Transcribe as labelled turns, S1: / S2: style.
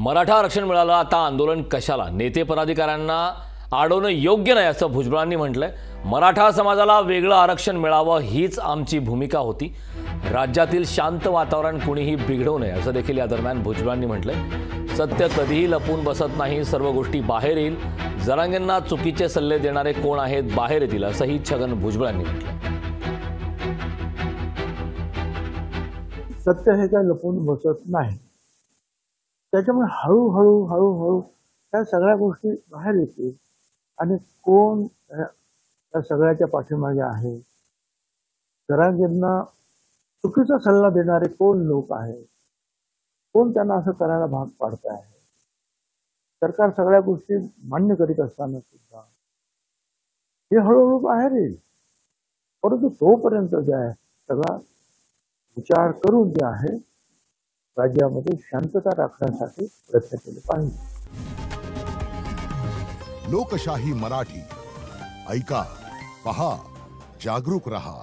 S1: मराठा आरक्षण मिळालं, आता आंदोलन कशाला? नेते पदाधिकाऱ्यांना अडवणं योग्य नाही असं भुजबळांनी म्हटलंय। मराठा समाजाला वेगळं आरक्षण मिळावं हीच आमची भूमिका होती। राज्यातील शांत वातावरण कुणीही बिघडवू नये असं देखील या दरम्यान भुजबळांनी म्हटलंय। सत्य कधीही लपून बसत नाही, सर्व गोष्टी बाहेर येईल। जरांगेंना चुकीचे सल्ले देणारे कोण आहेत बाहेर येतील असंही छगन भुजबळांनी म्हटलंय।
S2: सत्य हे काय लपून बसत नाही, त्याच्यामुळे हळूहळू त्या सगळ्या गोष्टी बाहेर येतील आणि कोण त्या सगळ्याच्या पाठीमागे आहे, जरांगेंना चुकीचा सल्ला देणारे कोण लोक आहेत, कोण त्यांना असं करायला भाग पाडत आहे। सरकार सगळ्या गोष्टी मान्य करीत असताना सुद्धा हे हळूहळू बाहेर येईल, परंतु तोपर्यंत जे आहे सगळा विचार करून जे आहे राज्यामध्ये शांतता राखण्यासाठी प्रयत्न केले पाहिजे।
S3: लोकशाही मराठी ऐका, पहा, जागरूक रहा।